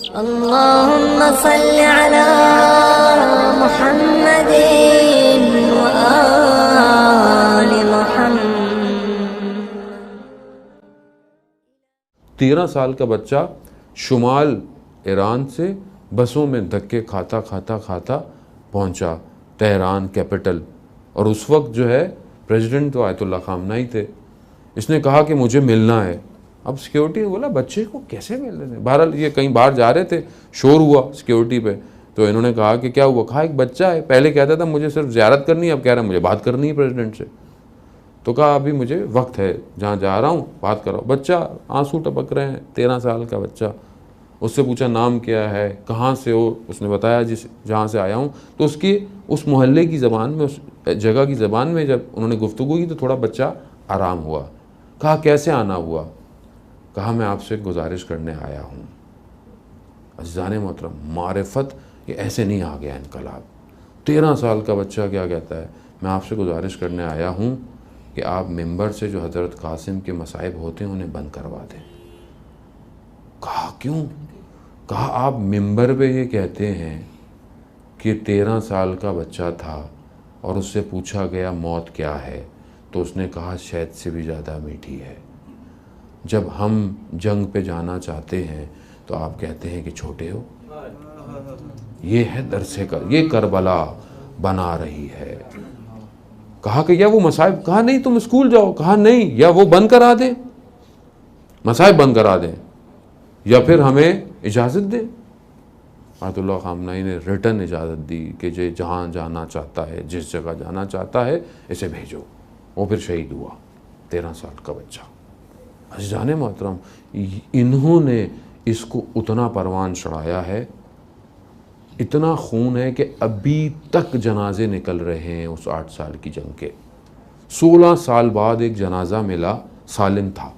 अल्लाहुम्मा सल्लि अला मुहम्मदिन व आलि मुहम्मद। 13 साल का बच्चा शुमाल ईरान से बसों में धक्के खाता खाता खाता पहुंचा तेहरान कैपिटल, और उस वक्त जो है प्रेसिडेंट तो आयतुल्लाह खामनेई थे। इसने कहा कि मुझे मिलना है। अब सिक्योरिटी ने बोला बच्चे को कैसे मिल रहे थे। बहरहाल ये कहीं बाहर जा रहे थे, शोर हुआ सिक्योरिटी पे, तो इन्होंने कहा कि क्या हुआ। कहा एक बच्चा है, पहले कहता था मुझे सिर्फ ज़ियारत करनी है, अब कह रहा है मुझे बात करनी है प्रेसिडेंट से। तो कहा अभी मुझे वक्त है, जहाँ जा रहा हूँ बात करो। बच्चा आंसू टपक रहे हैं, 13 साल का बच्चा। उससे पूछा नाम क्या है, कहाँ से हो। उसने बताया जहाँ से आया हूँ। तो उसकी उस मोहल्ले की ज़बान में, उस जगह की ज़बान में जब उन्होंने गुफ्तगू की तो थोड़ा बच्चा आराम हुआ। कहा कैसे आना हुआ। कहा मैं आपसे गुजारिश करने आया हूँ। अज़ीज़ान मोहतरम, मारिफत ये ऐसे नहीं आ गया इनकलाब। 13 साल का बच्चा क्या कहता है, मैं आपसे गुजारिश करने आया हूँ कि आप मिंबर से जो हज़रत कासिम के मसाइब होते हैं उन्हें बंद करवा दें। कहा क्यों। कहा आप मिंबर पे ये कहते हैं कि 13 साल का बच्चा था और उससे पूछा गया मौत क्या है, तो उसने कहा शहद से भी ज़्यादा मीठी है। जब हम जंग पे जाना चाहते हैं तो आप कहते हैं कि छोटे हो। ये है दरसे कर, ये करबला बना रही है। कहा कि या वो मसाइब, कहा नहीं तुम स्कूल जाओ। कहा नहीं, या वो बंद करा दें, मसाइब बंद करा दें, या फिर हमें इजाज़त दें। आयतुल्लाह खामनेई ने रिटर्न इजाज़त दी कि जे जहाँ जाना चाहता है, जिस जगह जाना चाहता है, इसे भेजो। वो फिर शहीद हुआ, 13 साल का बच्चा। अज़ीज़ान मोहतरम, इन्होंने इसको उतना परवान चढ़ाया है, इतना खून है कि अभी तक जनाजे निकल रहे हैं उस 8 साल की जंग के। 16 साल बाद एक जनाजा मिला, सालिम था,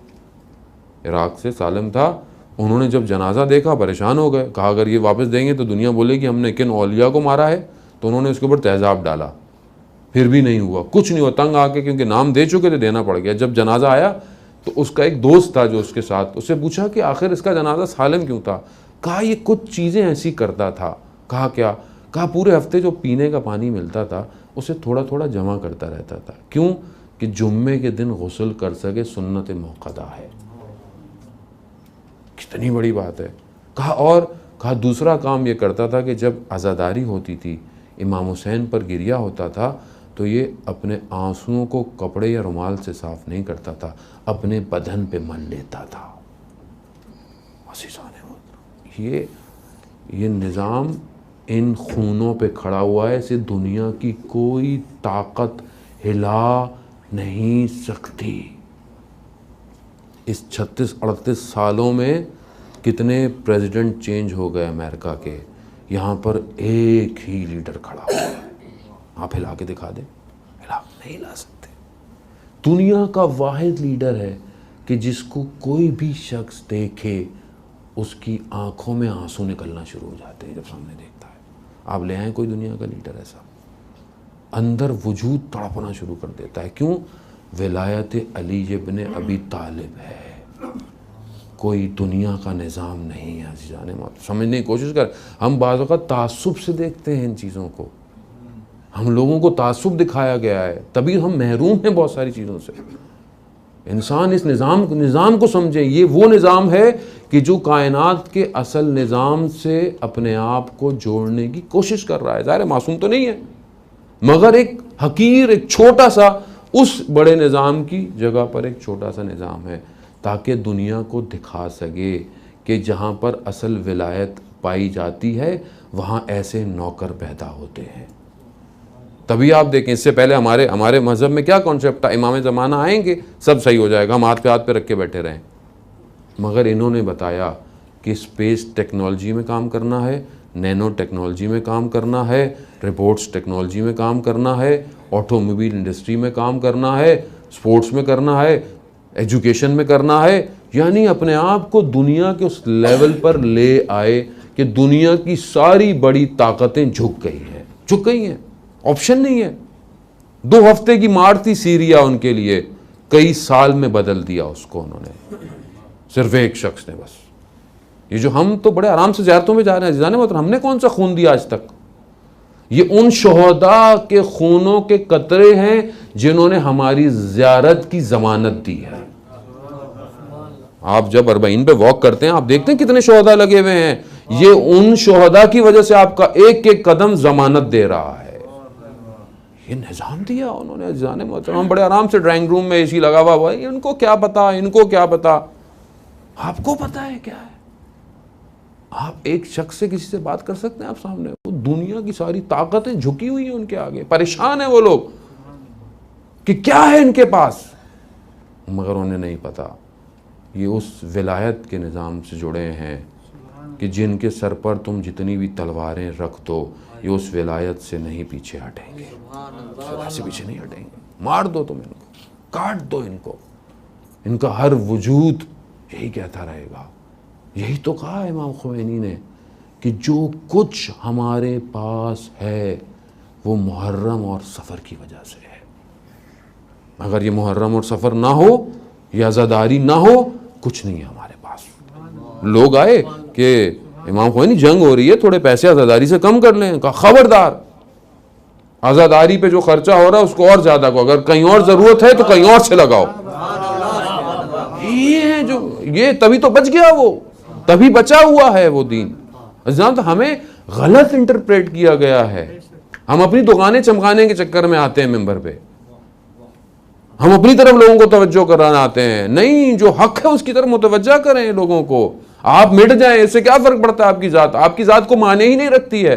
इराक़ से सालिम था। उन्होंने जब जनाजा देखा परेशान हो गए। कहा अगर ये वापस देंगे तो दुनिया बोलेगी हमने किन औलिया को मारा है। तो उन्होंने उसके ऊपर तेज़ाब डाला, फिर भी नहीं हुआ, कुछ नहीं हुआ। तंग आके, क्योंकि नाम दे चुके थे, देना पड़ गया। जब जनाजा आया तो उसका एक दोस्त था जो उसके साथ, उससे पूछा कि आखिर इसका जनाजा सालिम क्यों था। कहा ये कुछ चीज़ें ऐसी करता था। कहा क्या। कहा पूरे हफ्ते जो पीने का पानी मिलता था उसे थोड़ा थोड़ा जमा करता रहता था। क्यों कि जुम्मे के दिन गुस्ल कर सके, सुन्नत मुक्कदा है। कितनी बड़ी बात है। कहा और कहा दूसरा काम ये करता था कि जब आज़ादारी होती थी, इमाम हुसैन पर गिरिया होता था, तो ये अपने आंसुओं को कपड़े या रुमाल से साफ़ नहीं करता था, अपने बदन पे मल लेता था। ये निज़ाम इन खूनों पे खड़ा हुआ है, इसे दुनिया की कोई ताकत हिला नहीं सकती। इस 36-38 सालों में कितने प्रेसिडेंट चेंज हो गए अमेरिका के, यहाँ पर एक ही लीडर खड़ा हुआ है। आप हिला के दिखा दें, नहीं हिला सकते। दुनिया का वाहिद लीडर है कि जिसको कोई भी शख्स देखे उसकी आंखों में आंसू निकलना शुरू हो जाते हैं जब सामने देखता है। आप ले आए कोई दुनिया का लीडर ऐसा, अंदर वजूद तड़पना शुरू कर देता है। क्यों। विलायत अली इब्न अबी तालिब है, कोई दुनिया का निज़ाम नहीं है। अज़ीज़ान मोहतरम, समझने की कोशिश कर। हम बाज़ औक़ात तासुब से देखते हैं इन चीज़ों को, हम लोगों को तासुब दिखाया गया है, तभी हम महरूम हैं बहुत सारी चीज़ों से। इंसान इस निज़ाम को समझे। ये वो निज़ाम है कि जो कायनात के असल निज़ाम से अपने आप को जोड़ने की कोशिश कर रहा है। ज़ाहिर है मासूम तो नहीं है, मगर एक हकीर, एक छोटा सा उस बड़े निज़ाम की जगह पर एक छोटा सा निज़ाम है, ताकि दुनिया को दिखा सके कि जहाँ पर असल विलायत पाई जाती है वहाँ ऐसे नौकर पैदा होते हैं। तभी आप देखें, इससे पहले हमारे मज़हब में क्या कॉन्सेप्ट था, इमाम ज़माना आएंगे सब सही हो जाएगा, हम हाथ पे रख के बैठे रहें। मगर इन्होंने बताया कि स्पेस टेक्नोलॉजी में काम करना है, नैनो टेक्नोलॉजी में काम करना है, रोबोट्स टेक्नोलॉजी में काम करना है, ऑटोमोबाइल इंडस्ट्री में काम करना है, स्पोर्ट्स में करना है, एजुकेशन में करना है। यानी अपने आप को दुनिया के उस लेवल पर ले आए कि दुनिया की सारी बड़ी ताकतें झुक गई हैं, ऑप्शन नहीं है। 2 हफ्ते की मार थी सीरिया उनके लिए, कई साल में बदल दिया उसको उन्होंने, सिर्फ एक शख्स ने बस। ये जो हम तो बड़े आराम से ज़ियारतों में जा रहे हैं, जाने मतलब हमने कौन सा खून दिया आज तक? ये उन शोहदा के खूनों के कतरे हैं जिन्होंने हमारी ज़ियारत की ज़मानत दी है। आप जब अरबईन पे वॉक करते हैं, आप देखते हैं कितने शोहदा लगे हुए हैं। ये उन शोहदा की वजह से आपका एक एक कदम जमानत दे रहा है। ये निजाम दिया उन्होंने। जाने मतलब हम बड़े आराम से ड्राइंग रूम में एसी लगा हुआ है, इनको क्या पता, इनको क्या पता। आपको पता है क्या है? आप एक शख्स से किसी से बात कर सकते हैं आप सामने? वो दुनिया की सारी ताकतें झुकी हुई हैं उनके आगे, परेशान है वो लोग कि क्या है इनके पास, मगर उन्हें नहीं पता ये उस विलायत के निज़ाम से जुड़े हैं कि जिनके सर पर तुम जितनी भी तलवारें रख दो, ये उस विलायत से नहीं पीछे हटेंगे, से पीछे नहीं हटेंगे। मार दो तुम इनको, काट दो इनको, इनका हर वजूद यही कहता रहेगा। यही तो कहा इमाम खुमैनी ने कि जो कुछ हमारे पास है वो मुहर्रम और सफ़र की वजह से है। अगर ये मुहर्रम और सफ़र ना हो, ये आज़ादारी ना हो, कुछ नहीं है हमारे पास। लोग आए कि इमाम खुमैनी जंग हो रही है, थोड़े पैसे आज़ादारी से कम कर लें। कहा खबरदार, आज़ादारी पे जो खर्चा हो रहा है उसको और ज़्यादा को, अगर कहीं और ज़रूरत है तो कहीं और से लगाओ। ये है जो, ये तभी तो बच गया, वो तभी बचा हुआ है वो दीन। तो हमें गलत इंटरप्रेट किया गया है। हम अपनी दुकानें चमकाने के चक्कर में आते हैं मिंबर पे, हम अपनी तरफ लोगों को तवज्जो कराना आते हैं। नहीं, जो हक है उसकी तरफ मुतवज्जा करें लोगों को। आप मिट जाएं, इससे क्या फर्क पड़ता है? आपकी जात को माने ही नहीं रखती है।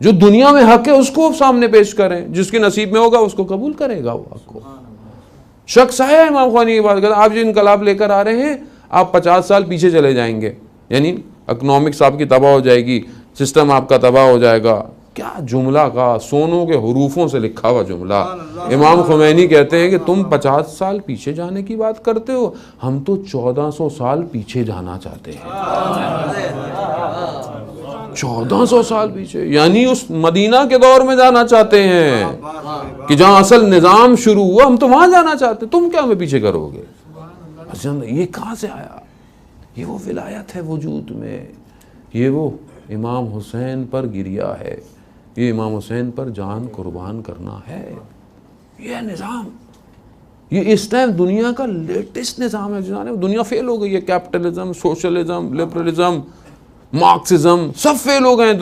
जो दुनिया में हक है उसको सामने पेश करें, जिसके नसीब में होगा उसको कबूल करेगा वो हक को। शख्स आया इमाम खुमैनी की बात करता, आप जो इनकलाब लेकर आ रहे हैं, आप 50 साल पीछे चले जाएंगे, यानी इकोनॉमिक्स आपकी तबाह हो जाएगी, सिस्टम आपका तबाह हो जाएगा। क्या जुमला का, सोनों के हरूफों से लिखा हुआ जुमला। इमाम खुमैनी कहते हैं कि तुम 50 साल पीछे जाने की बात करते हो, हम तो 1400 साल पीछे जाना चाहते हैं। 1400 साल पीछे, यानी उस मदीना के दौर में जाना चाहते हैं कि जहां असल निजाम शुरू हुआ, हम तो वहां जाना चाहते हैं। तुम क्या हमें पीछे करोगे? ये कहां से आया? ये वो विलायत है वजूद में, ये वो इमाम हुसैन पर गिरिया है, ये इमाम हुसैन पर जान कुर्बान करना है। ये निज़ाम, ये इस टाइम दुनिया का लेटेस्ट निज़ाम है। जाने दुनिया फेल हो गई है, कैपिटलिज्म, सोशलिज्म, लिबरलिज्म, मार्क्सिज्म, सब फेल हो गए हैं।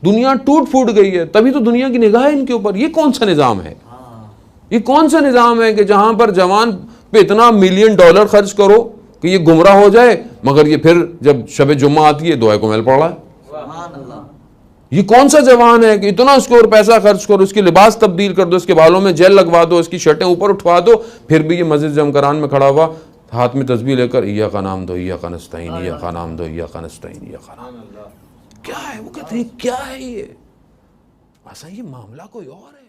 दुनिया टूट फूट गई है, तभी तो दुनिया की निगाह है इनके ऊपर। ये कौन सा निज़ाम है? ये कौन सा निज़ाम है कि जहां पर जवान पे इतना $1 मिलियन खर्च करो कि ये गुमराह हो जाए, मगर ये फिर जब शब जुम्मा आती है दुआ को मेल पड़ रहा है। ये कौन सा जवान है कि इतना उसके और पैसा खर्च करो, उसकी लिबास तब्दील कर दो, इसके बालों में जेल लगवा दो, इसकी शर्टें ऊपर उठवा दो, फिर भी ये मस्जिद जमकरान में खड़ा हुआ हाथ में तस्बीह लेकर इय्या का नाम दो, इय्या का नस्तईन, इय्या का नाम दो, इय्या का नस्तईन, इय्या का नाम। क्या है वो? कहते हैं क्या है ये? ऐसा ये मामला कोई और है।